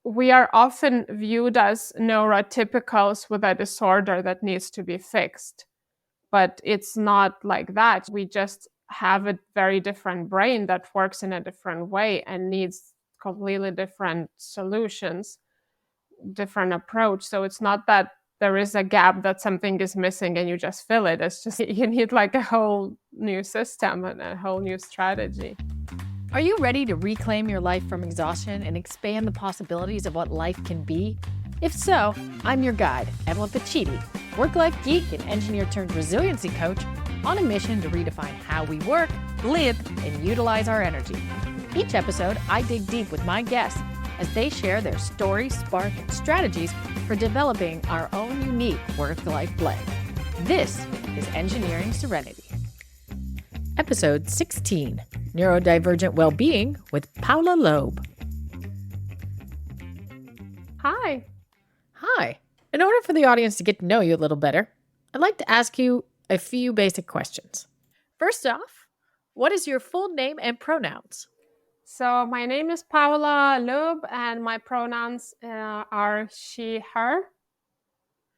we are often viewed as neurotypicals with a disorder that needs to be fixed. But it's not like that. We just have a very different brain that works in a different way and needs completely different solutions, different approach. So it's not that there is a gap that something is missing and you just fill it. It's just you need like a whole new system and a whole new strategy. Are you ready to reclaim your life from exhaustion and expand the possibilities of what life can be? If so, I'm your guide, Evelyn.Energy, work-life geek and engineer-turned-resiliency coach on a mission to redefine how we work, live, and utilize our energy. Each episode, I dig deep with my guests as they share their story, spark, and strategies for developing our own unique work-life blend. This is Engineering Serenity. Episode 16, Neurodivergent Wellbeing with Paula Liub. Hi. Hi. In order for the audience to get to know you a little better, I'd like to ask you a few basic questions. First off, what is your full name and pronouns? So my name is Paula Liub and my pronouns are she, her.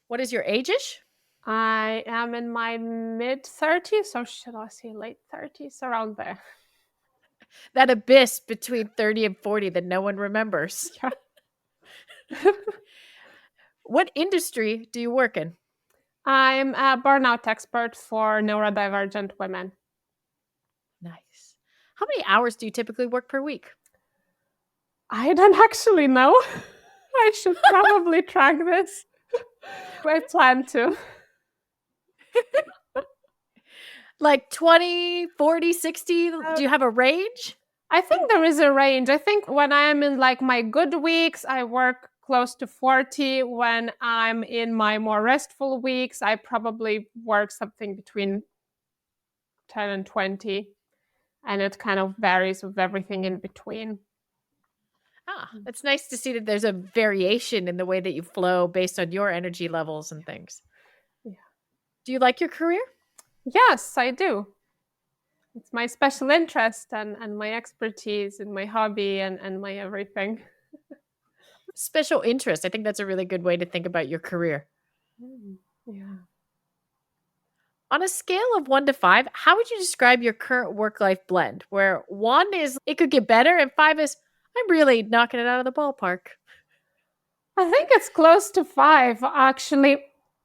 What is your age-ish? I am in my mid-30s, or should I say late 30s, around there. That abyss between 30 and 40 that no one remembers. Yeah. What industry do you work in? I'm a burnout expert for neurodivergent women. Nice. How many hours do you typically work per week? I don't actually know. I should probably track this. I plan to. Like 20, 40, 60? Do you have a range? I think there is a range. I think when I'm in like my good weeks, I work close to 40. When I'm in my more restful weeks, I probably work something between 10 and 20. And it kind of varies with everything in between. It's nice to see that there's a variation in the way that you flow based on your energy levels and things. Yeah. Do you like your career? Yes, I do. It's my special interest and my expertise and my hobby and my everything. Special interest. I think that's a really good way to think about your career. Yeah. On a scale of 1 to 5, how would you describe your current work-life blend? Where 1 is it could get better and 5 is I'm really knocking it out of the ballpark. I think it's close to 5, actually.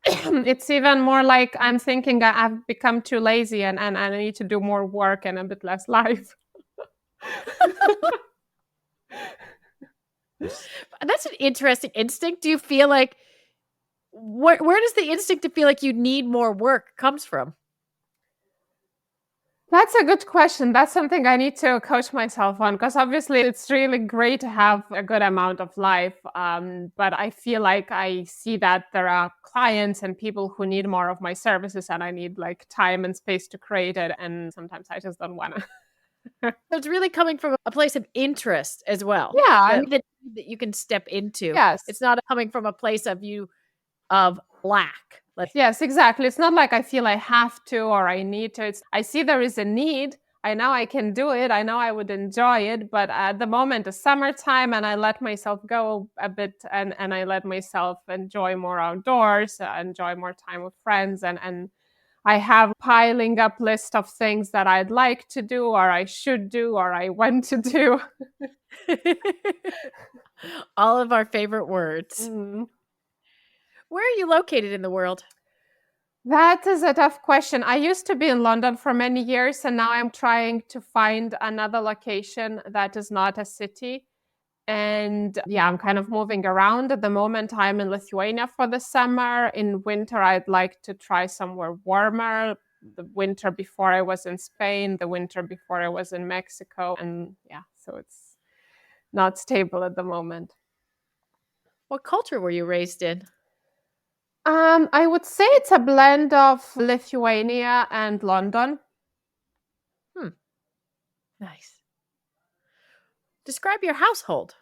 It's even more like I'm thinking I've become too lazy and I need to do more work and a bit less life. That's an interesting instinct. Do you feel like, where does the instinct to feel like you need more work comes from? That's a good question. That's something I need to coach myself on, because obviously it's really great to have a good amount of life. But I feel like I see that there are clients and people who need more of my services and I need like time and space to create it. And sometimes I just don't want to. So it's really coming from a place of interest as well. Yeah. That you can step into. Yes. It's not coming from a place of lack. Yes, exactly. It's not like I feel I have to or I need to. I see there is a need. I know I can do it. I know I would enjoy it. But at the moment, it's summertime and I let myself go a bit and I let myself enjoy more outdoors, enjoy more time with friends. And I have piling up list of things that I'd like to do or I should do or I want to do. All of our favorite words. Mm. Where are you located in the world? That is a tough question. I used to be in London for many years, and now I'm trying to find another location that is not a city. And yeah, I'm kind of moving around. At the moment, I'm in Lithuania for the summer. In winter, I'd like to try somewhere warmer. The winter before I was in Spain, the winter before I was in Mexico. And yeah, so it's not stable at the moment. What culture were you raised in? I would say it's a blend of Lithuania and London. Nice. Describe your household.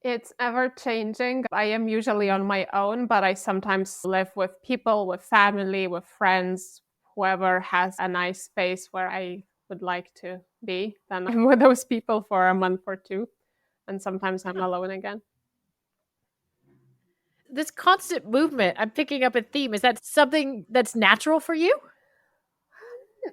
It's ever changing. I am usually on my own, but I sometimes live with people, with family, with friends, whoever has a nice space where I would like to be. Then I'm with those people for a month or two. And sometimes I'm alone again. This constant movement, I'm picking up a theme. Is that something that's natural for you?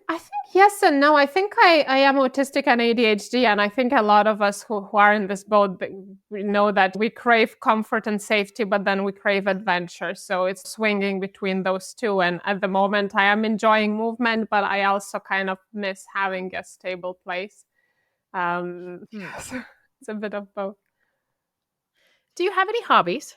I think yes and no. I think I am autistic and ADHD, and I think a lot of us who are in this boat, we know that we crave comfort and safety, but then we crave adventure. So it's swinging between those two. And at the moment, I am enjoying movement, but I also kind of miss having a stable place. So it's a bit of both. Do you have any hobbies?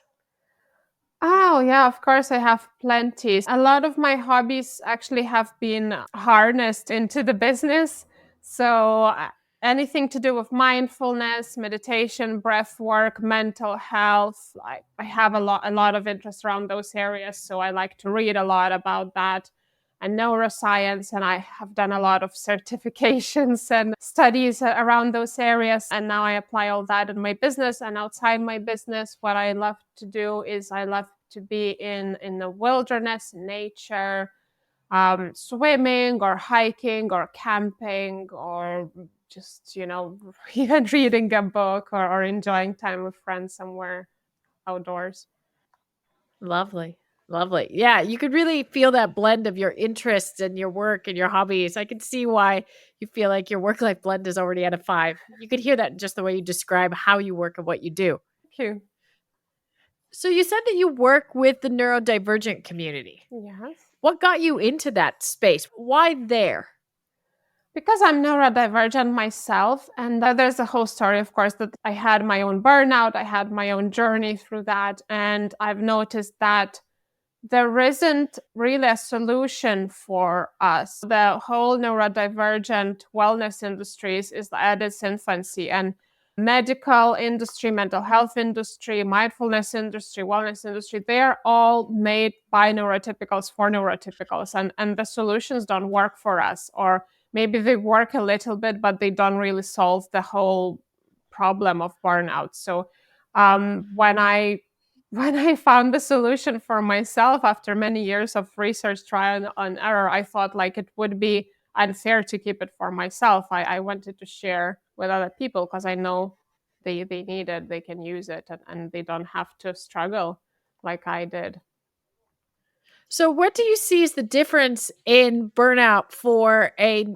Oh, yeah, of course, I have plenty. A lot of my hobbies actually have been harnessed into the business. So, anything to do with mindfulness, meditation, breath work, mental health, I have a lot of interest around those areas. So, I like to read a lot about that and neuroscience. And I have done a lot of certifications and studies around those areas. And now I apply all that in my business. And outside my business, what I love to do is I love to be in the wilderness, nature, swimming or hiking or camping or just, even reading a book or enjoying time with friends somewhere outdoors. Lovely. Lovely. Yeah, you could really feel that blend of your interests and your work and your hobbies. I can see why you feel like your work life blend is already at a 5. You could hear that in just the way you describe how you work and what you do. Thank you. So you said that you work with the neurodivergent community. Yes. What got you into that space? Why there? Because I'm neurodivergent myself, and there's a whole story, of course, that I had my own burnout, I had my own journey through that, and I've noticed that there isn't really a solution for us. The whole neurodivergent wellness industries is at its infancy, and medical industry, mental health industry, mindfulness industry, wellness industry, they're all made by neurotypicals for neurotypicals, and the solutions don't work for us, or maybe they work a little bit, but they don't really solve the whole problem of burnout. So when I found the solution for myself after many years of research, trial and error, I thought like it would be unfair to keep it for myself. I wanted to share with other people because I know they need it, they can use it, and they don't have to struggle like I did. So what do you see as the difference in burnout for a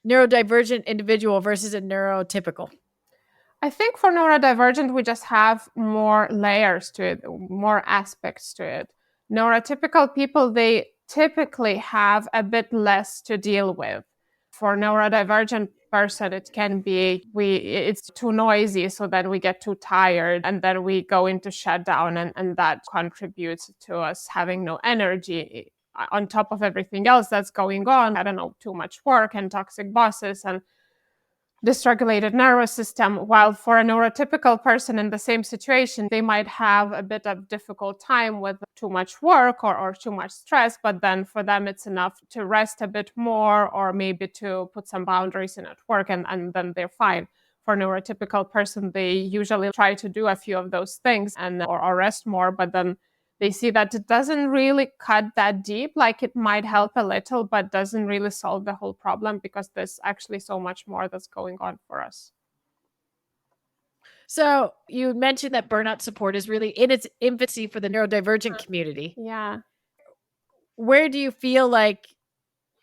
neurodivergent individual versus a neurotypical? I think for neurodivergent, we just have more layers to it, more aspects to it. Neurotypical people, they typically have a bit less to deal with. For neurodivergent person, it can be it's too noisy, so then we get too tired and then we go into shutdown, and that contributes to us having no energy on top of everything else that's going on. I don't know, too much work and toxic bosses and dysregulated nervous system. While for a neurotypical person in the same situation, they might have a bit of difficult time with too much work or too much stress, but then for them it's enough to rest a bit more or maybe to put some boundaries in at work, and then they're fine. For a neurotypical person, they usually try to do a few of those things or rest more, but then they see that it doesn't really cut that deep. Like it might help a little, but doesn't really solve the whole problem because there's actually so much more that's going on for us. So you mentioned that burnout support is really in its infancy for the neurodivergent community. Yeah. Where do you feel like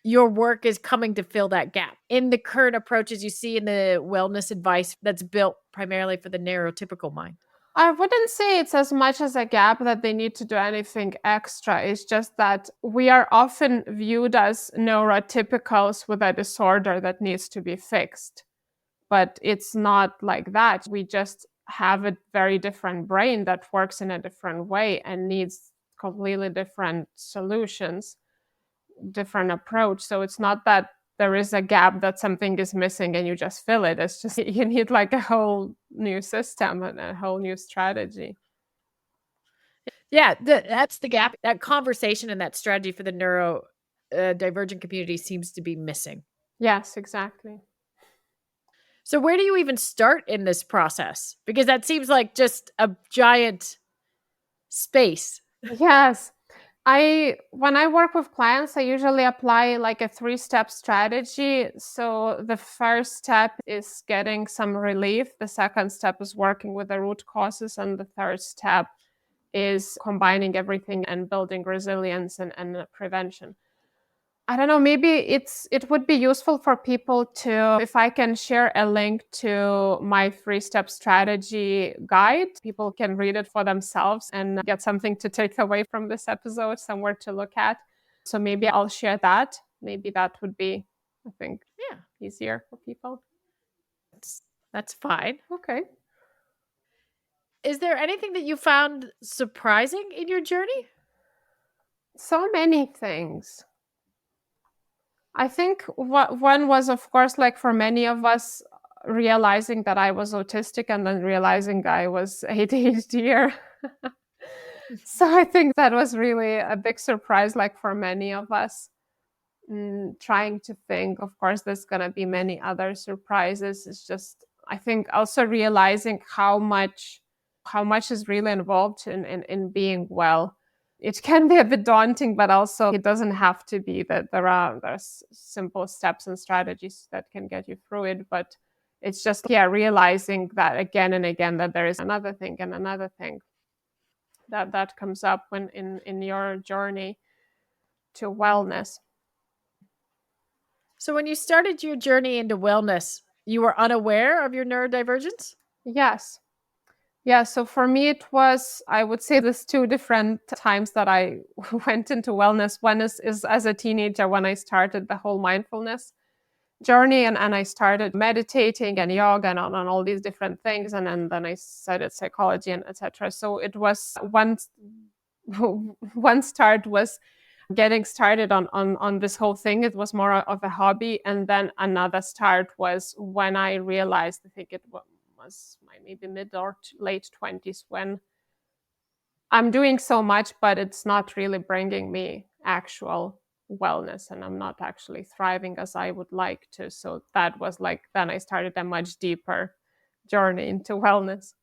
your work is coming to fill that gap in the current approaches you see in the wellness advice that's built primarily for the neurotypical mind? I wouldn't say it's as much as a gap that they need to do anything extra. It's just that we are often viewed as neurotypicals with a disorder that needs to be fixed. But it's not like that. We just have a very different brain that works in a different way and needs completely different solutions, different approach. So it's not that there is a gap that something is missing and you just fill it. It's just you need like a whole new system and a whole new strategy. Yeah, that's the gap. That conversation and that strategy for the neurodivergent community seems to be missing. Yes, exactly. So where do you even start in this process? Because that seems like just a giant space. Yes. When I work with clients, I usually apply like a 3-step strategy. So the first step is getting some relief. The second step is working with the root causes. And the third step is combining everything and building resilience and prevention. I don't know, maybe it would be useful for people to, if I can share a link to my 3-step strategy guide, people can read it for themselves and get something to take away from this episode, somewhere to look at. So maybe I'll share that. Maybe that would be, I think, easier for people. That's fine. Okay. Is there anything that you found surprising in your journey? So many things. I think one was, of course, like for many of us, realizing that I was autistic and then realizing I was ADHD. So I think that was really a big surprise, like for many of us. Trying to think, of course, there's going to be many other surprises. It's just, I think, also realizing how much is really involved in being well. It can be a bit daunting, but also it doesn't have to be. That there's simple steps and strategies that can get you through it. But it's just, realizing that again and again, that there is another thing and another thing that comes up when in your journey to wellness. So when you started your journey into wellness, you were unaware of your neurodivergence? Yes. Yeah, so for me, it was, I would say, there's 2 different times that I went into wellness. One is as a teenager, when I started the whole mindfulness journey, and I started meditating and yoga and on all these different things. And then I studied psychology and etc. So it was one start was getting started on this whole thing. It was more of a hobby. And then another start was when I realized, I think it was my maybe mid or late 20s, when I'm doing so much, but it's not really bringing me actual wellness, and I'm not actually thriving as I would like to. So that was like, then I started a much deeper journey into wellness.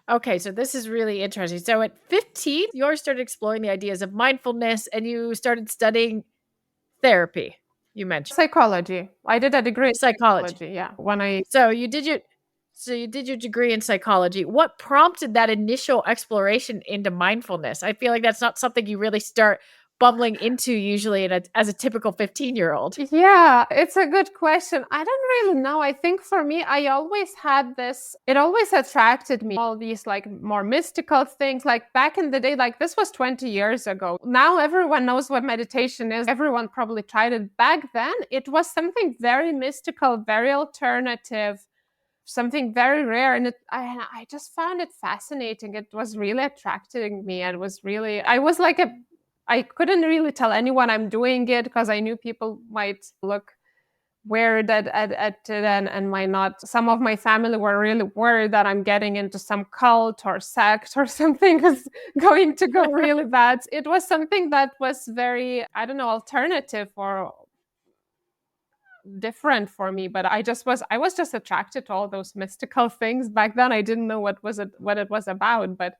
Okay, so this is really interesting. So at 15, you started exploring the ideas of mindfulness and you started studying therapy, you mentioned. Psychology. I did a degree in Psychology. psychology, yeah. So you did your degree in psychology. What prompted that initial exploration into mindfulness? I feel like that's not something you really start bumbling into usually as a typical 15-year-old. Yeah, it's a good question. I don't really know. I think for me, I always had this, it always attracted me, all these like more mystical things. Like back in the day, like this was 20 years ago. Now everyone knows what meditation is. Everyone probably tried it. Back then, it was something very mystical, very alternative, something very rare. And I just found it fascinating. It was really attracting me. It was really, I couldn't really tell anyone I'm doing it, because I knew people might look weird at it and might not. Some of my family were really worried that I'm getting into some cult or sect or something is going to go really bad. It was something that was very, I don't know, alternative or different for me, but I was just attracted to all those mystical things. Back then I didn't know what it was about, but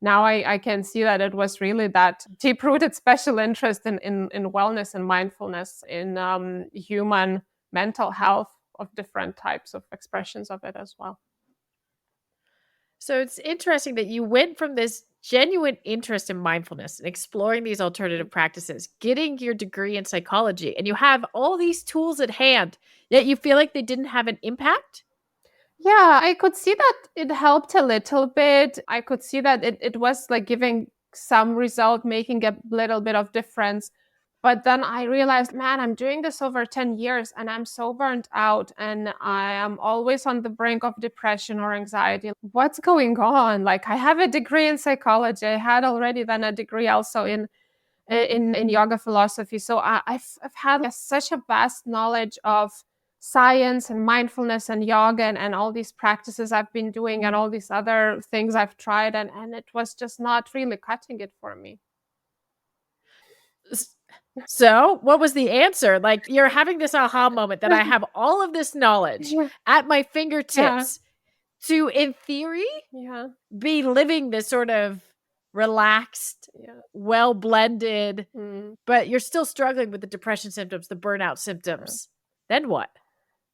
now I can see that it was really that deep-rooted special interest in wellness and mindfulness, in human mental health, of different types of expressions of it as well. So it's interesting that you went from this genuine interest in mindfulness and exploring these alternative practices, getting your degree in psychology, and you have all these tools at hand, yet you feel like they didn't have an impact? Yeah, I could see that it helped a little bit. I could see that it was like giving some result, making a little bit of difference. But then I realized, man, I'm doing this over 10 years and I'm so burnt out and I am always on the brink of depression or anxiety. What's going on? Like, I have a degree in psychology. I had already then a degree also in yoga philosophy. So I've had such a vast knowledge of science and mindfulness and yoga and all these practices I've been doing and all these other things I've tried. And it was just not really cutting it for me. So what was the answer? Like, you're having this aha moment that I have all of this knowledge at my fingertips to, in theory, be living this sort of relaxed, well-blended, but you're still struggling with the depression symptoms, the burnout symptoms. Then what?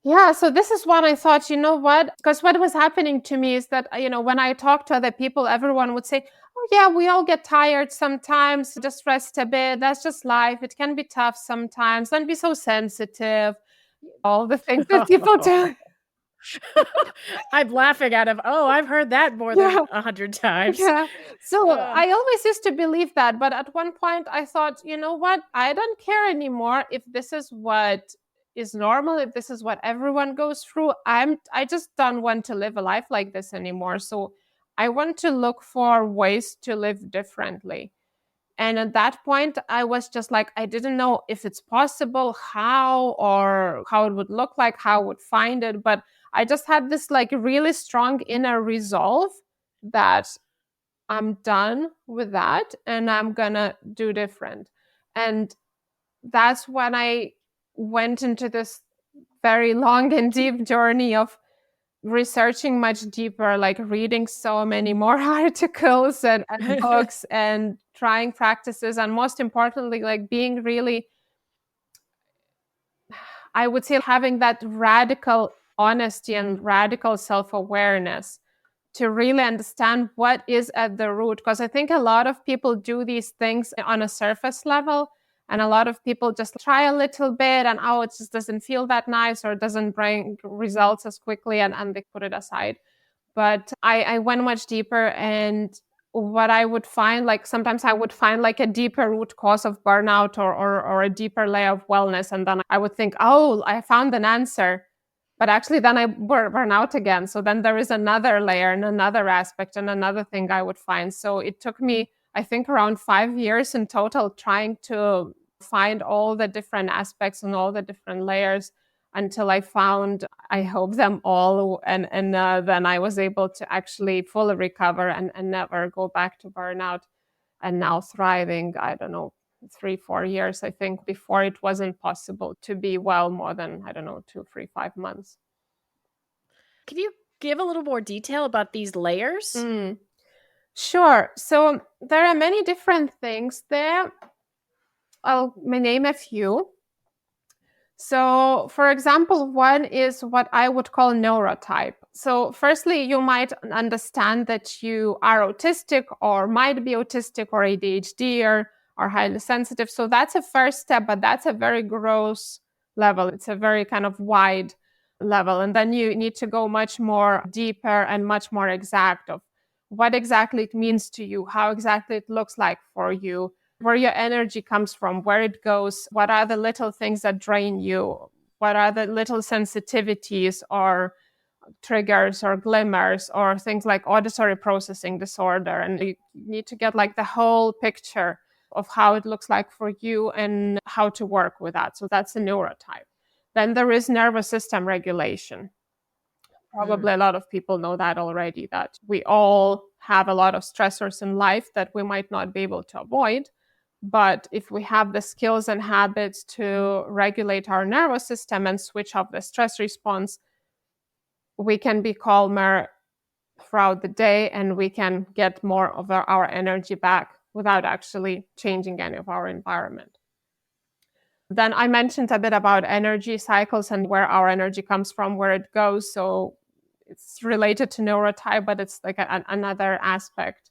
Yeah, so this is one I thought, you know what? Because what was happening to me is that, when I talk to other people, everyone would say, oh, yeah, we all get tired sometimes. Just rest a bit. That's just life. It can be tough sometimes. Don't be so sensitive. All the things that people do. I'm laughing at him. Oh, I've heard that more than Yeah. 100 times. Yeah. So Uh, I always used to believe that. But at one point, I thought, you know what? I don't care anymore if this is what is normal, if this is what everyone goes through. I just don't want to live a life like this anymore. So I want to look for ways to live differently. And at that point, I was just like, I didn't know if it's possible, how, or how it would look like, how I would find it. But I just had this like really strong inner resolve that I'm done with that and I'm gonna do different. And that's when I went into this very long and deep journey of researching much deeper, like reading so many more articles and books and trying practices. And most importantly, like being really, I would say, having that radical honesty and radical self awareness to really understand what is at the root. Because I think a lot of people do these things on a surface level. And a lot of people just try a little bit and, oh, it just doesn't feel that nice or it doesn't bring results as quickly and they put it aside. But I went much deeper, and what I would find, like sometimes I would find like a deeper root cause of burnout or a deeper layer of wellness. And then I would think, oh, I found an answer. But actually, then I burn out again. So then there is another layer and another aspect and another thing I would find. So it took me, I think, around 5 years in total trying to find all the different aspects and all the different layers until I found, I hope, them all. And then I was able to actually fully recover and never go back to burnout. And now thriving, I don't know, 3-4 years, I think. Before, it wasn't possible to be well more than, I don't know, 2, 3, 5 months. Can you give a little more detail about these layers? Sure. So there are many different things there. I'll name a few. So, for example, one is what I would call neurotype. So, firstly, you might understand that you are autistic or might be autistic or ADHD or highly sensitive. So, that's a first step, but that's a very gross level. It's a very kind of wide level. And then you need to go much more deeper and much more exact of what exactly it means to you, how exactly it looks like for you, where your energy comes from, where it goes, what are the little things that drain you, what are the little sensitivities or triggers or glimmers or things like auditory processing disorder. And you need to get like the whole picture of how it looks like for you and how to work with that. So that's a neurotype. Then there is nervous system regulation. Probably a lot of people know that already, that we all have a lot of stressors in life that we might not be able to avoid. But if we have the skills and habits to regulate our nervous system and switch off the stress response, we can be calmer throughout the day and we can get more of our energy back without actually changing any of our environment. Then I mentioned a bit about energy cycles and where our energy comes from, where it goes. So it's related to neurotype, but it's like another aspect.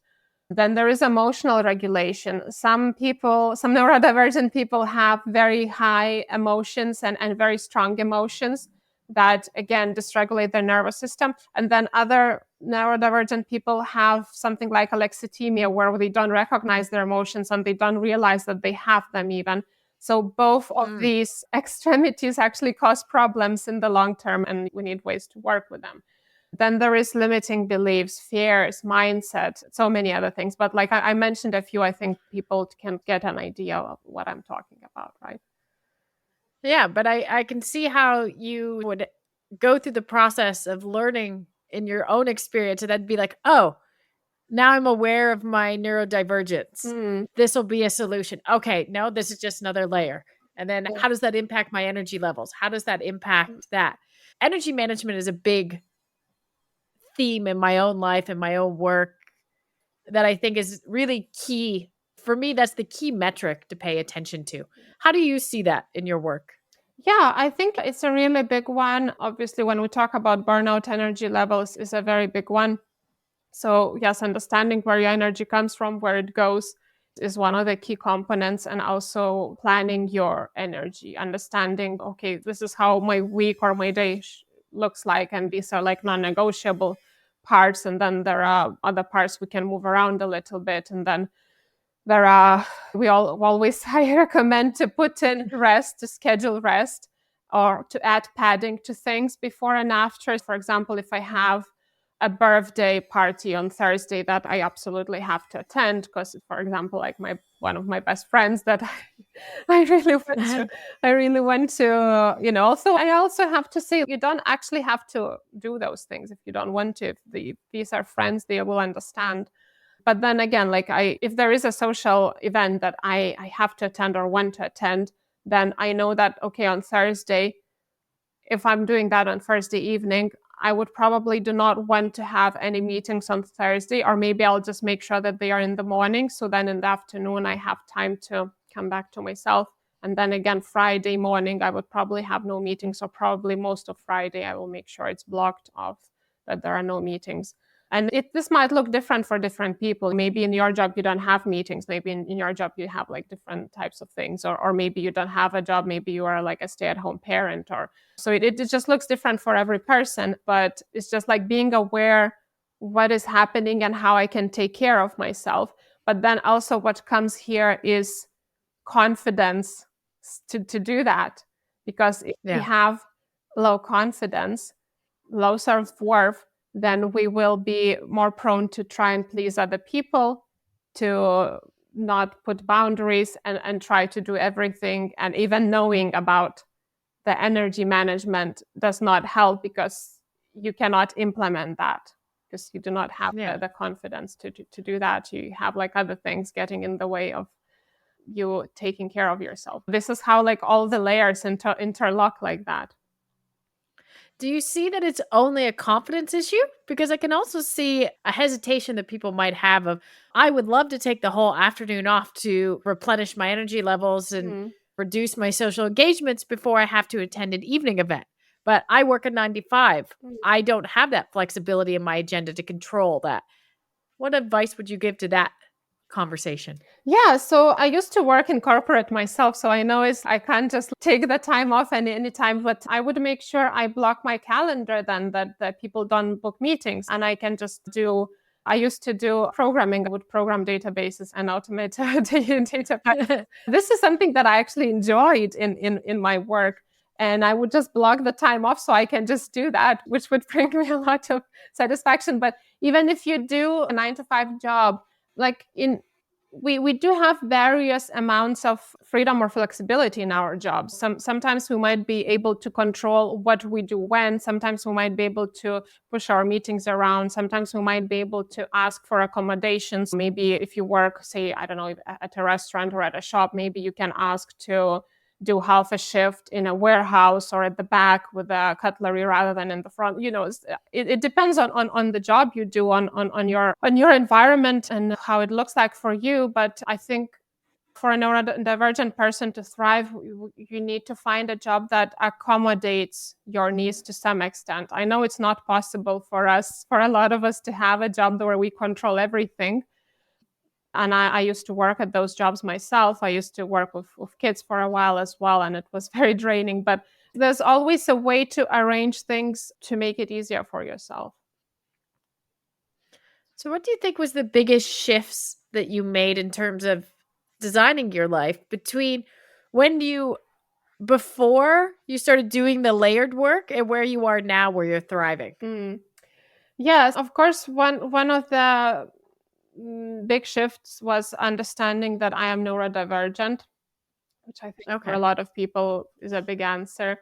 Then there is emotional regulation. Some neurodivergent people have very high emotions and very strong emotions that, again, dysregulate their nervous system. And then other neurodivergent people have something like alexithymia, where they don't recognize their emotions and they don't realize that they have them even. So both of these extremities actually cause problems in the long term, and we need ways to work with them. Then there is limiting beliefs, fears, mindset, so many other things. But like I mentioned a few, I think people can get an idea of what I'm talking about, right? Yeah, but I can see how you would go through the process of learning in your own experience and then be like, oh, now I'm aware of my neurodivergence. This will be a solution. Okay, no, this is just another layer. And then how does that impact my energy levels? How does that impact that? Energy management is a big theme in my own life and my own work that I think is really key. For me, that's the key metric to pay attention to. How do you see that in your work? Yeah, I think it's a really big one. Obviously, when we talk about burnout, energy levels is a very big one. So yes, understanding where your energy comes from, where it goes, is one of the key components. And also planning your energy, understanding, okay, this is how my week or my day looks like. And these are like non-negotiable parts. And then there are other parts we can move around a little bit. And then there are, we all always, I recommend to put in rest, to schedule rest, or to add padding to things before and after. For example, if I have a birthday party on Thursday that I absolutely have to attend, because, for example, like one of my best friends that I really want to, Also, I also have to say, you don't actually have to do those things if you don't want to. If these are friends, they will understand. But then again, if there is a social event that I have to attend or want to attend, then I know that, okay, on Thursday, if I'm doing that on Thursday evening, I would probably do not want to have any meetings on Thursday, or maybe I'll just make sure that they are in the morning. So then in the afternoon, I have time to come back to myself. And then again, Friday morning, I would probably have no meetings, or probably most of Friday, I will make sure it's blocked off, that there are no meetings. And this might look different for different people. Maybe in your job, you don't have meetings. Maybe in your job, you have like different types of things, or maybe you don't have a job. Maybe you are like a stay-at-home parent, so it just looks different for every person. But it's just like being aware what is happening and how I can take care of myself. But then also what comes here is confidence to do that. Because if we have low confidence, low self-worth, then we will be more prone to try and please other people, to not put boundaries, and try to do everything. And even knowing about the energy management does not help, because you cannot implement that, because you do not have the confidence to do that. You have like other things getting in the way of you taking care of yourself. This is how like all the layers interlock like that. Do you see that it's only a confidence issue? Because I can also see a hesitation that people might have of, I would love to take the whole afternoon off to replenish my energy levels and reduce my social engagements before I have to attend an evening event. But I work a 9 to 5. I don't have that flexibility in my agenda to control that. What advice would you give to that conversation? Yeah, so I used to work in corporate myself, so I know I can't just take the time off any time, but I would make sure I block my calendar then, that people don't book meetings, and I can just I used to do programming. I would program databases and automate data. This is something that I actually enjoyed in my work. And I would just block the time off so I can just do that, which would bring me a lot of satisfaction. But even if you do a 9 to 5 job, like we do have various amounts of freedom or flexibility in our jobs. Sometimes we might be able to control what we do when. Sometimes we might be able to push our meetings around. Sometimes we might be able to ask for accommodations. Maybe if you work, say, I don't know, at a restaurant or at a shop, maybe you can ask to do half a shift in a warehouse or at the back with a cutlery rather than in the front. It depends on the job you do, on your environment and how it looks like for you. But I think for a neurodivergent person to thrive, you need to find a job that accommodates your needs to some extent. I know it's not possible for a lot of us, to have a job where we control everything. And I used to work at those jobs myself. I used to work with kids for a while as well, and it was very draining. But there's always a way to arrange things to make it easier for yourself. So what do you think was the biggest shifts that you made in terms of designing your life between before you started doing the layered work and where you are now, where you're thriving? Yes, of course. One of the big shifts was understanding that I am neurodivergent, which I think for a lot of people is a big answer.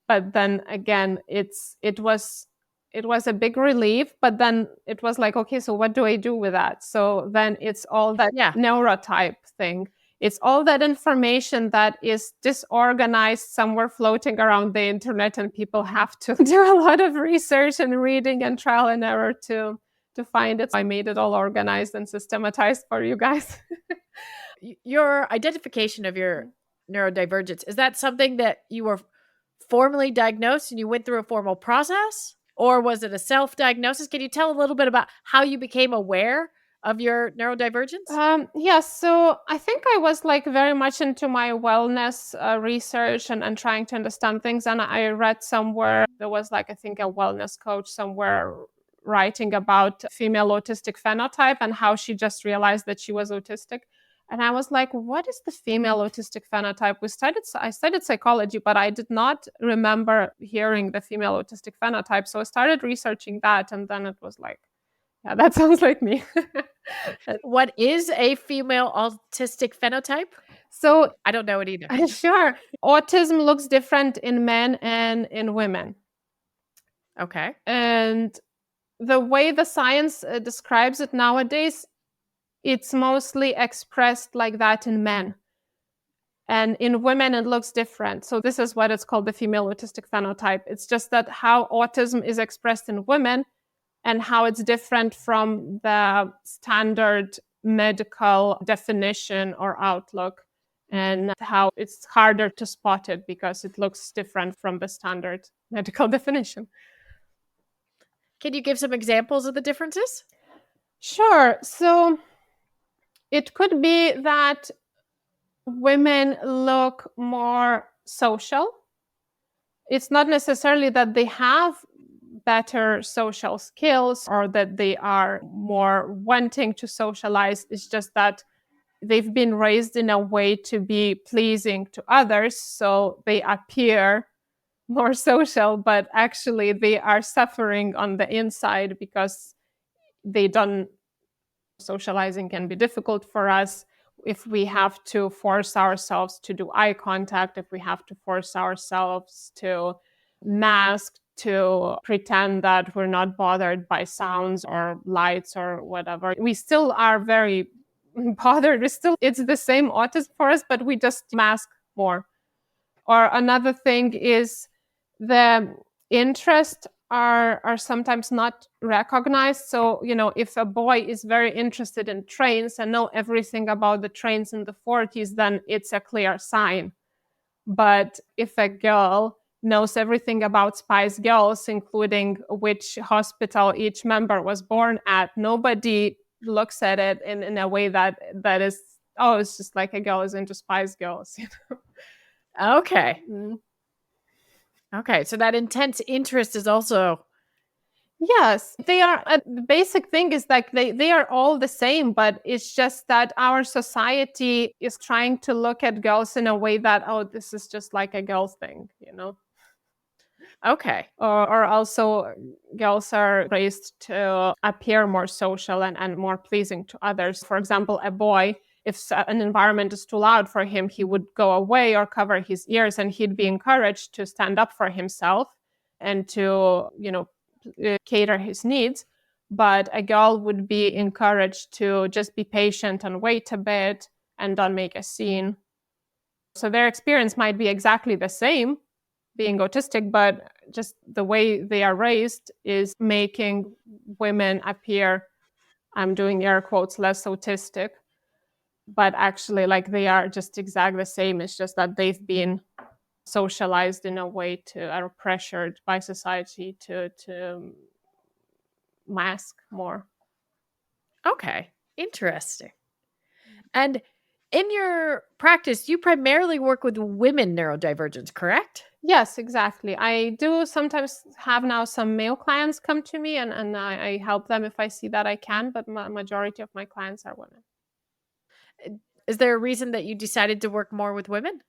But then again, it was a big relief. But then it was like, okay, so what do I do with that? So then it's all that neurotype thing. It's all that information that is disorganized somewhere floating around the internet, and people have to do a lot of research and reading and trial and error to find it. I made it all organized and systematized for you guys. Your identification of your neurodivergence, is that something that you were formally diagnosed and you went through a formal process? Or was it a self-diagnosis? Can you tell a little bit about how you became aware of your neurodivergence? Yes. So I think I was like very much into my wellness research and trying to understand things. And I read somewhere there was like, I think, a wellness coach somewhere writing about female autistic phenotype and how she just realized that she was autistic. And I was like, what is the female autistic phenotype? I studied psychology, but I did not remember hearing the female autistic phenotype. So I started researching that. And then it was like, yeah, that sounds like me. What is a female autistic phenotype? So I don't know it either. sure. Autism looks different in men and in women. Okay. And the way the science describes it nowadays, it's mostly expressed like that in men. And in women, it looks different. So this is what it's called, the female autistic phenotype. It's just that how autism is expressed in women and how it's different from the standard medical definition or outlook, and how it's harder to spot it because it looks different from the standard medical definition. Can you give some examples of the differences? Sure. So it could be that women look more social. It's not necessarily that they have better social skills or that they are more wanting to socialize. It's just that they've been raised in a way to be pleasing to others, so they appear more social, but actually they are suffering on the inside because they don't. Socializing can be difficult for us if we have to force ourselves to do eye contact, if we have to force ourselves to mask, to pretend that we're not bothered by sounds or lights or whatever. We still are very bothered. It's the same autism for us, but we just mask more. Or another thing is the interest are sometimes not recognized. So, if a boy is very interested in trains and know everything about the trains in the 40s, then it's a clear sign. But if a girl knows everything about Spice Girls, including which hospital each member was born at, nobody looks at it in a way that is, oh, it's just like a girl is into Spice Girls. Okay. Mm. Okay. So that intense interest is also. Yes, they are. The basic thing is like they are all the same, but it's just that our society is trying to look at girls in a way that, oh, this is just like a girl thing, Okay. Or also girls are raised to appear more social and more pleasing to others. For example, a boy, if an environment is too loud for him, he would go away or cover his ears, and he'd be encouraged to stand up for himself and to, cater his needs. But a girl would be encouraged to just be patient and wait a bit and don't make a scene. So their experience might be exactly the same, being autistic, but just the way they are raised is making women appear, I'm doing air quotes, less autistic. But actually, like, they are just exactly the same. It's just that they've been socialized in a way to, are pressured by society to mask more. Okay. Interesting. And in your practice, you primarily work with women neurodivergents, correct? Yes, exactly. I do sometimes have now some male clients come to me, and I help them if I see that I can, but majority of my clients are women. Is there a reason that you decided to work more with women?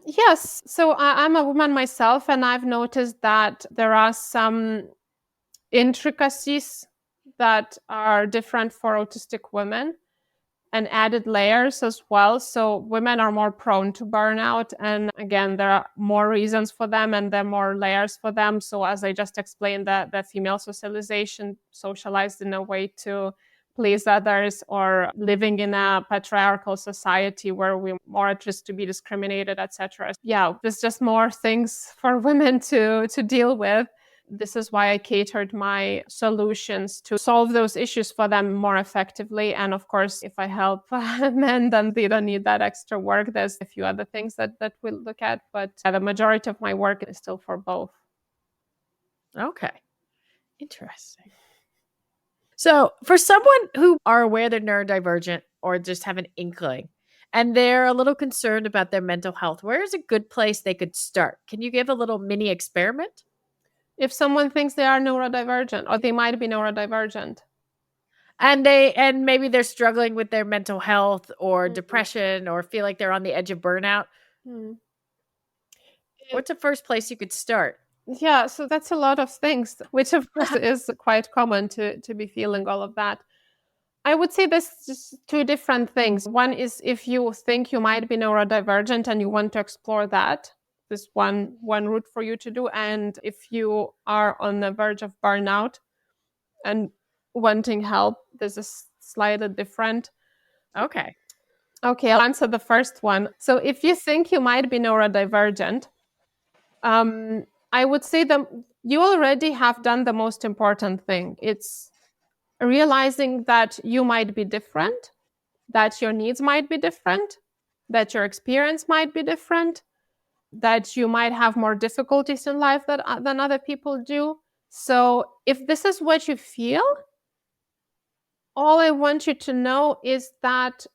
Yes. So I'm a woman myself, and I've noticed that there are some intricacies that are different for autistic women and added layers as well. So women are more prone to burnout. And again, there are more reasons for them and there are more layers for them. So as I just explained, the female socialization, socialized in a way to please others, or living in a patriarchal society where we're more at risk to be discriminated, etc. Yeah, there's just more things for women to deal with. This is why I catered my solutions to solve those issues for them more effectively. And of course, if I help men, then they don't need that extra work. There's a few other things that we'll look at, but the majority of my work is still for both. Okay. Interesting. So for someone who are aware they're neurodivergent or just have an inkling, and they're a little concerned about their mental health, where is a good place they could start? Can you give a little mini experiment? If someone thinks they are neurodivergent or they might be neurodivergent, and maybe they're struggling with their mental health or depression or feel like they're on the edge of burnout, what's the first place you could start? Yeah, so that's a lot of things, which of course is quite common to be feeling all of that. I would say there's just two different things. One is if you think you might be neurodivergent and you want to explore that, this one route for you to do. And if you are on the verge of burnout and wanting help, this is slightly different. Okay, I'll answer the first one. So if you think you might be neurodivergent, I would say that you already have done the most important thing. It's realizing that you might be different, that your needs might be different, that your experience might be different, that you might have more difficulties in life than other people do. So if this is what you feel, all I want you to know is that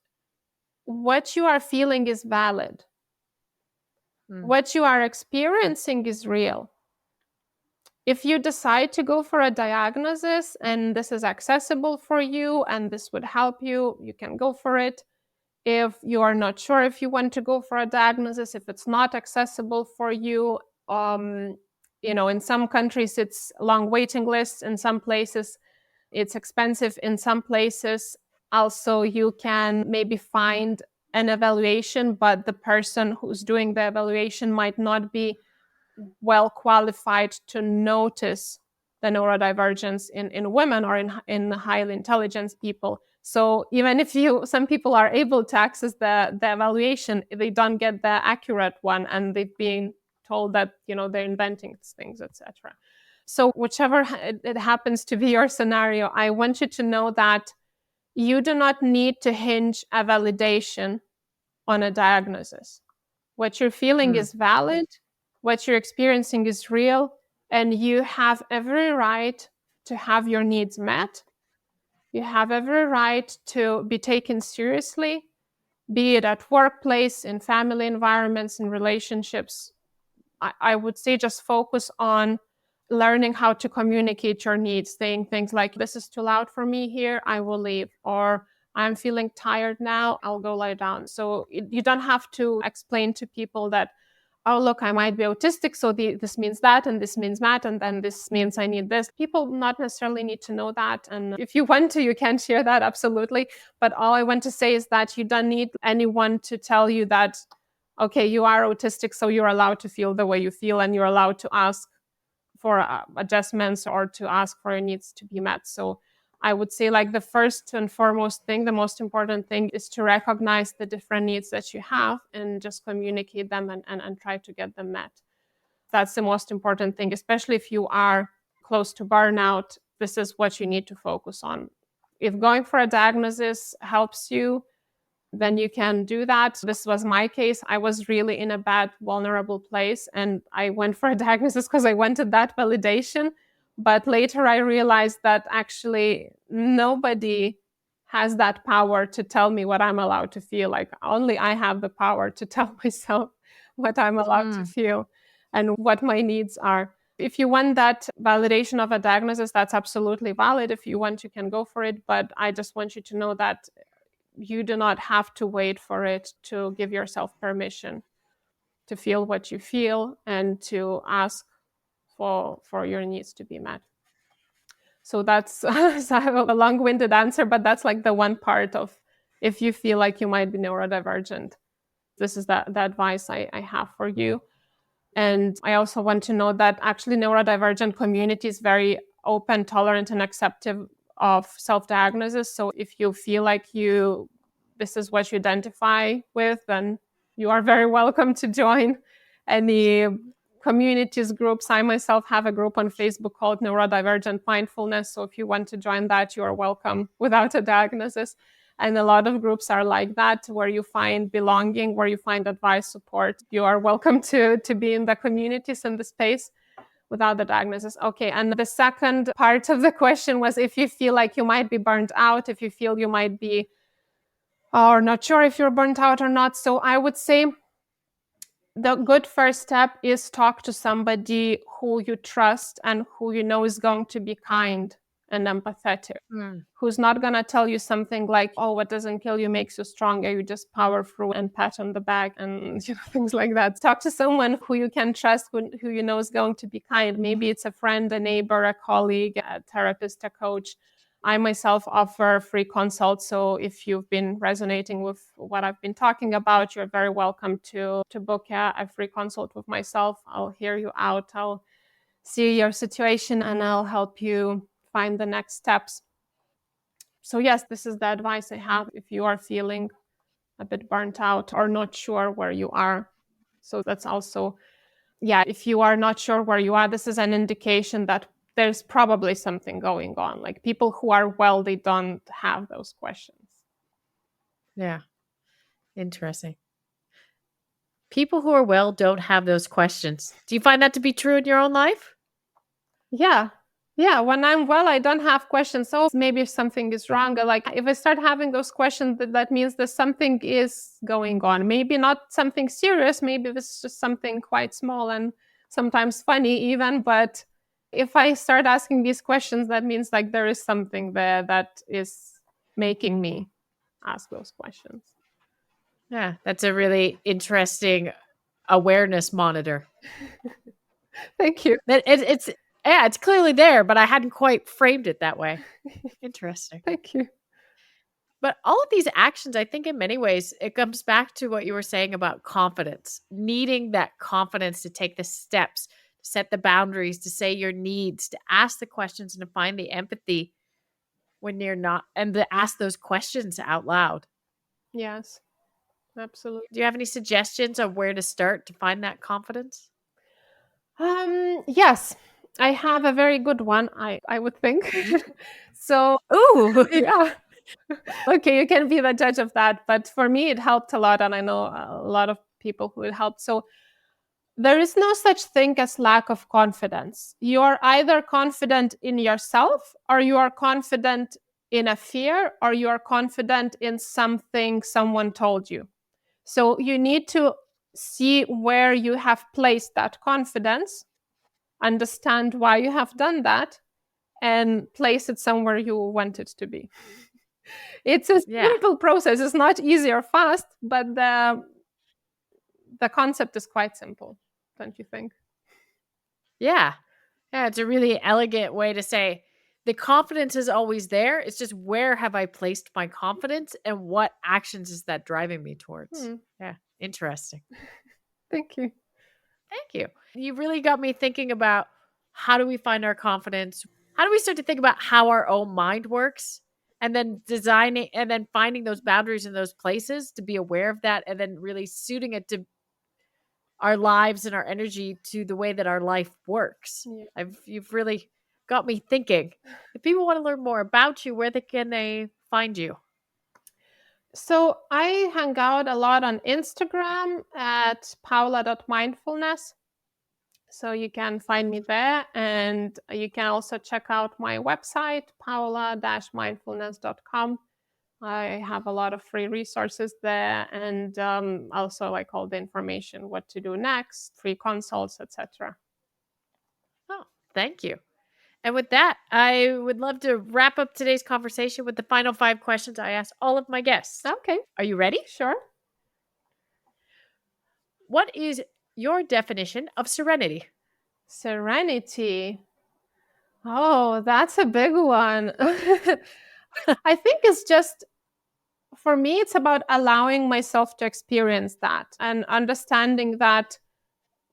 what you are feeling is valid. What you are experiencing is real. If you decide to go for a diagnosis and this is accessible for you and this would help you, you can go for it. If you are not sure if you want to go for a diagnosis, if it's not accessible for you, in some countries it's long waiting lists, in some places it's expensive, in some places also you can maybe find an evaluation, but the person who's doing the evaluation might not be well qualified to notice the neurodivergence in women or in highly intelligent people. So even if some people are able to access the evaluation, they don't get the accurate one, and they've been told that they're inventing things, etc. So whichever it happens to be your scenario, I want you to know that you do not need to hinge a validation on a diagnosis. What you're feeling is valid. What you're experiencing is real, and you have every right to have your needs met. You have every right to be taken seriously, be it at workplace, in family environments, in relationships. I would say just focus on learning how to communicate your needs, saying things like, this is too loud for me here, I will leave, or I'm feeling tired now, I'll go lie down. So you don't have to explain to people that, oh, look, I might be autistic, so this means that, and this means that, and then this means I need this. People not necessarily need to know that. And if you want to, you can share that, absolutely. But all I want to say is that you don't need anyone to tell you that, okay, you are autistic, so you're allowed to feel the way you feel, and you're allowed to ask for adjustments or to ask for your needs to be met. So I would say, like, the first and foremost thing, the most important thing is to recognize the different needs that you have and just communicate them and try to get them met. That's the most important thing, especially if you are close to burnout. This is what you need to focus on. If going for a diagnosis helps you, then you can do that. This was my case. I was really in a bad, vulnerable place, and I went for a diagnosis because I wanted that validation. But later I realized that actually nobody has that power to tell me what I'm allowed to feel. Like, only I have the power to tell myself what I'm allowed to feel and what my needs are. If you want that validation of a diagnosis, that's absolutely valid. If you want, you can go for it. But I just want you to know that you do not have to wait for it to give yourself permission to feel what you feel and to ask for your needs to be met. So that's so I have a long-winded answer, but that's like the one part of, if you feel like you might be neurodivergent, this is the advice I have for you. And I also want to know that actually neurodivergent community is very open, tolerant, and accepting of self-diagnosis. So if you feel like this is what you identify with, then you are very welcome to join any communities, groups. I myself have a group on Facebook called Neurodivergent Mindfulness. So if you want to join that, you are welcome without a diagnosis. And a lot of groups are like that, where you find belonging, where you find advice, support. You are welcome to be in the communities in the space without the diagnosis. Okay. And the second part of the question was if you feel like you might be burnt out, if you feel you might be or not sure if you're burnt out or not. So I would say the good first step is talk to somebody who you trust and who you know is going to be kind and empathetic, who's not going to tell you something like, oh, what doesn't kill you makes you stronger. You just power through and pat on the back and things like that. Talk to someone who you can trust, who you know is going to be kind. Maybe it's a friend, a neighbor, a colleague, a therapist, a coach. I myself offer free consults. So if you've been resonating with what I've been talking about, you're very welcome to book a free consult with myself. I'll hear you out. I'll see your situation and I'll help you find the next steps. So yes, this is the advice I have if you are feeling a bit burnt out or not sure where you are. So that's also, if you are not sure where you are, this is an indication that there's probably something going on. Like people who are well, they don't have those questions. Yeah. Interesting. People who are well don't have those questions. Do you find that to be true in your own life? Yeah. When I'm well, I don't have questions. So maybe something is wrong. Like if I start having those questions, that means that something is going on. Maybe not something serious. Maybe it's just something quite small and sometimes funny even. But if I start asking these questions, that means like there is something there that is making me ask those questions. Yeah, that's a really interesting awareness monitor. Thank you. It's clearly there, but I hadn't quite framed it that way. Interesting. Thank you. But all of these actions, I think in many ways, it comes back to what you were saying about confidence, needing that confidence to take the steps, to set the boundaries, to say your needs, to ask the questions and to find the empathy when you're not, and to ask those questions out loud. Yes, absolutely. Do you have any suggestions of where to start to find that confidence? Yes, I have a very good one, I would think. So, Yeah. Okay, you can be the judge of that. But for me, it helped a lot. And I know a lot of people who it helped. So there is no such thing as lack of confidence. You are either confident in yourself, or you are confident in a fear, or you are confident in something someone told you. So you need to see where you have placed that confidence, understand why you have done that, and place it somewhere you want it to be. It's a simple process. It's not easy or fast, but the concept is quite simple, don't you think? Yeah. Yeah, it's a really elegant way to say the confidence is always there. It's just where have I placed my confidence and what actions is that driving me towards? Yeah, interesting. Thank you. Thank you. You really got me thinking about how do we find our confidence? How do we start to think about how our own mind works? And then designing and then finding those boundaries in those places to be aware of that and then really suiting it to our lives and our energy to the way that our life works. Yeah. You've really got me thinking. If people want to learn more about you, where can they find you? So I hang out a lot on Instagram at Paula.mindfulness. So you can find me there, and you can also check out my website, Paula-mindfulness.com. I have a lot of free resources there, and also like all the information, what to do next, free consults, etc. Oh, thank you. And with that, I would love to wrap up today's conversation with the final 5 questions I ask all of my guests. Okay. Are you ready? Sure. What is your definition of serenity? Serenity. Oh, that's a big one. I think it's just, for me, it's about allowing myself to experience that and understanding that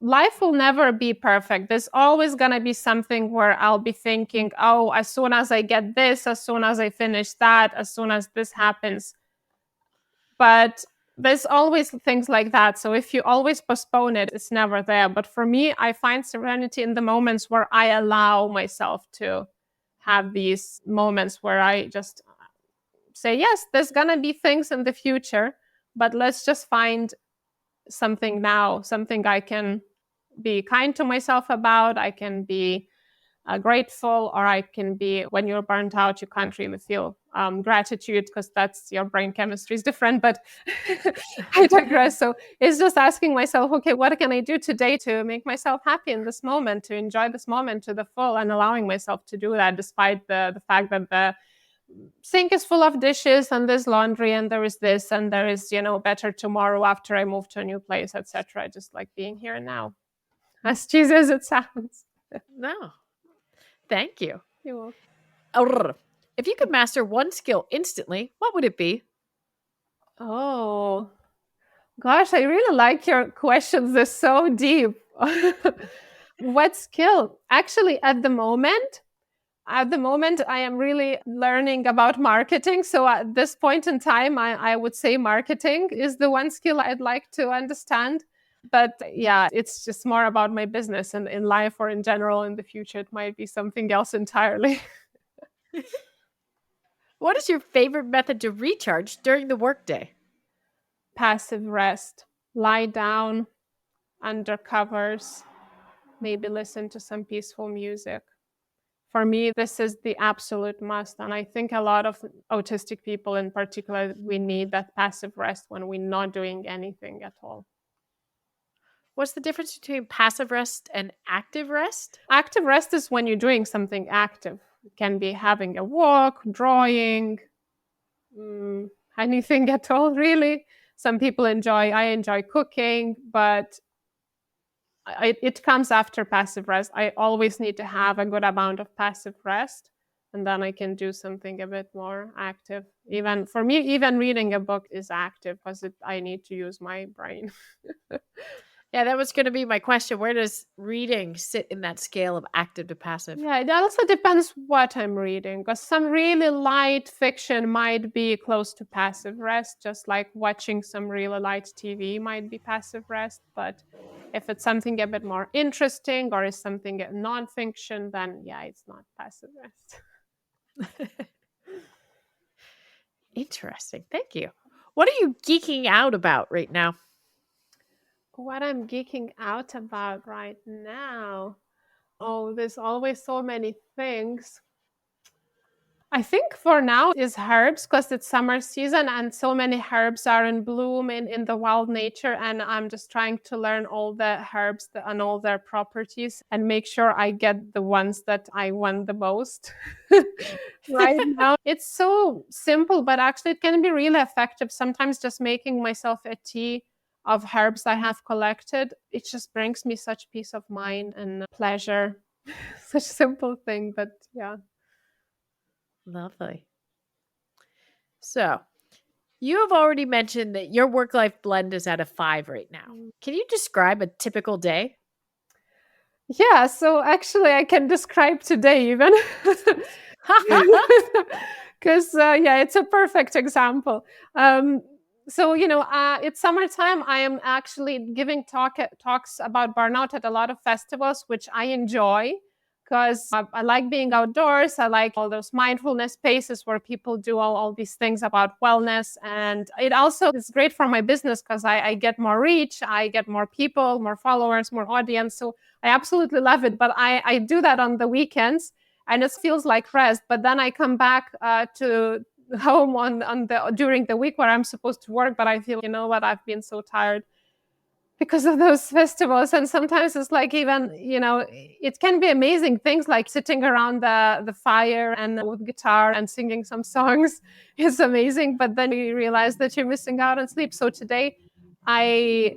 life will never be perfect. There's always going to be something where I'll be thinking, oh, as soon as I get this, as soon as I finish that, as soon as this happens. But There's always things like that. So if you always postpone it, it's never there. But for me, I find serenity in the moments where I allow myself to have these moments where I just say, yes, there's going to be things in the future, but let's just find something now, something I can be kind to myself about. I can be grateful, or I can be, when you're burnt out, you can't really feel gratitude because that's your brain chemistry is different. But I digress. So it's just asking myself, okay, what can I do today to make myself happy in this moment, to enjoy this moment to the full, and allowing myself to do that despite the fact that the sink is full of dishes and there's laundry and there is this and there is, better tomorrow after I move to a new place, etc. I just like being here and now, as cheesy as it sounds. No, thank you. You're welcome. If you could master one skill instantly, what would it be? Oh, gosh, I really like your questions. They're so deep. What skill? Actually, at the moment, I am really learning about marketing. So at this point in time, I would say marketing is the one skill I'd like to understand. But yeah, it's just more about my business, and in life or in general in the future, it might be something else entirely. What is your favorite method to recharge during the workday? Passive rest. Lie down under covers, maybe listen to some peaceful music. For me, this is the absolute must. And I think a lot of autistic people in particular, we need that passive rest when we're not doing anything at all. What's the difference between passive rest and active rest? Active rest is when you're doing something active. It can be having a walk, drawing, anything at all, really. Some people I enjoy cooking, but it comes after passive rest. I always need to have a good amount of passive rest, and then I can do something a bit more active. Even for me, even reading a book is active because I need to use my brain. Yeah, that was going to be my question. Where does reading sit in that scale of active to passive? Yeah, it also depends what I'm reading, because some really light fiction might be close to passive rest, just like watching some really light TV might be passive rest. But if it's something a bit more interesting or is something non-fiction, then yeah, it's not passive rest. Interesting. Thank you. What are you geeking out about right now? What I'm geeking out about right now? Oh, there's always so many things. I think for now is herbs, because it's summer season and so many herbs are in bloom in the wild nature. And I'm just trying to learn all the herbs and all their properties and make sure I get the ones that I want the most right now. It's so simple, but actually it can be really effective. Sometimes just making myself a tea of herbs I have collected, it just brings me such peace of mind and pleasure. Such a simple thing, but yeah. Lovely. So, you have already mentioned that your work-life blend is at a 5 right now. Can you describe a typical day? Yeah, so actually I can describe today even. Because, yeah, it's a perfect example. So, it's summertime. I am actually giving talks about burnout at a lot of festivals, which I enjoy because I like being outdoors. I like all those mindfulness spaces where people do all these things about wellness. And it also is great for my business because I get more reach, I get more people, more followers, more audience. So I absolutely love it. But I do that on the weekends and it feels like rest. But then I come back to home during the week where I'm supposed to work, but I feel, I've been so tired because of those festivals. And sometimes it's like, even, it can be amazing things like sitting around the fire and with guitar and singing some songs is amazing, but then you realize that you're missing out on sleep. So today I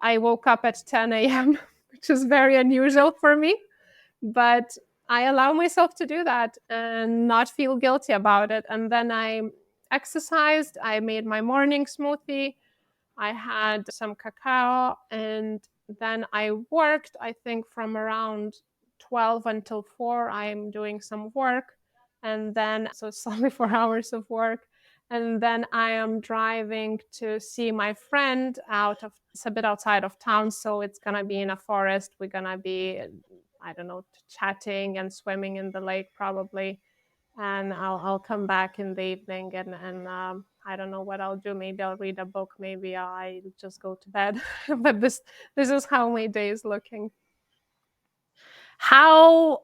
woke up at 10 a.m., which is very unusual for me, but I allow myself to do that and not feel guilty about it. And then I exercised, I made my morning smoothie, I had some cacao, and then I worked, I think from around 12 until 4, I'm doing some work. And then, so it's only 4 hours of work. And then I am driving to see my friend it's a bit outside of town. So it's going to be in a forest. We're going to be, I don't know, chatting and swimming in the lake probably. And I'll come back in the evening and I don't know what I'll do. Maybe I'll read a book. Maybe I'll just go to bed. But this is how my day is looking. How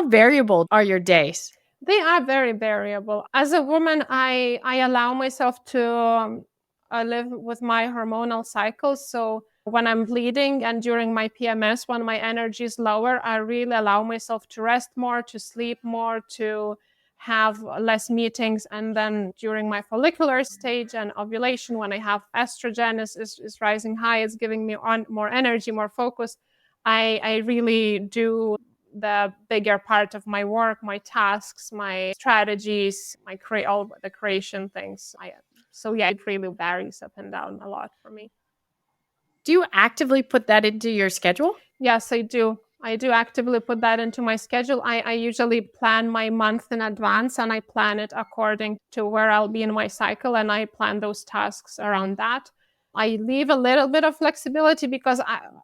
variable are your days? They are very variable. As a woman, I allow myself to live with my hormonal cycles. So when I'm bleeding and during my PMS, when my energy is lower, I really allow myself to rest more, to sleep more, to have less meetings. And then during my follicular stage and ovulation, when I have estrogen is rising high, it's giving me more energy, more focus. I really do the bigger part of my work, my tasks, my strategies, all the creation things. So yeah, it really varies up and down a lot for me. Do you actively put that into your schedule? Yes, I do. I do actively put that into my schedule. I usually plan my month in advance, and I plan it according to where I'll be in my cycle, and I plan those tasks around that. I leave a little bit of flexibility because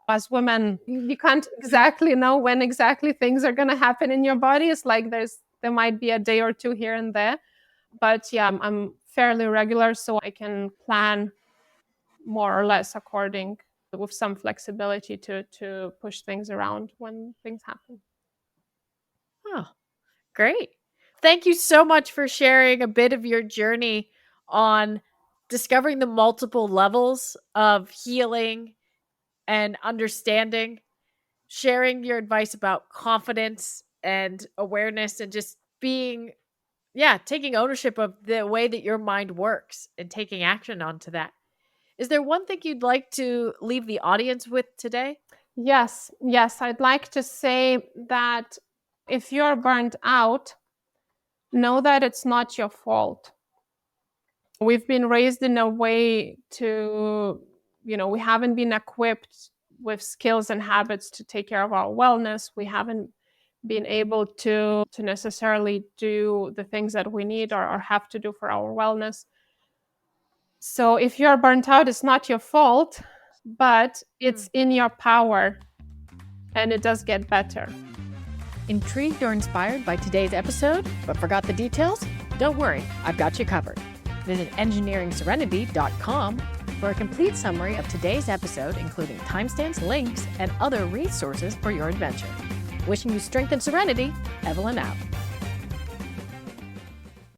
as women, you can't exactly know when exactly things are going to happen in your body. It's like there might be a day or two here and there. But yeah, I'm fairly regular, so I can plan more or less according with some flexibility to push things around when things happen. Oh, great. Thank you so much for sharing a bit of your journey on discovering the multiple levels of healing and understanding, sharing your advice about confidence and awareness, and just taking ownership of the way that your mind works and taking action onto that. Is there one thing you'd like to leave the audience with today? Yes, I'd like to say that if you're burnt out, know that it's not your fault. We've been raised in a way to, we haven't been equipped with skills and habits to take care of our wellness. We haven't been able to necessarily do the things that we need or have to do for our wellness. So if you're burnt out, it's not your fault, but it's in your power, and it does get better. Intrigued or inspired by today's episode, but forgot the details? Don't worry, I've got you covered. Visit engineeringserenity.com for a complete summary of today's episode, including timestamps, links, and other resources for your adventure. Wishing you strength and serenity, Evelyn out.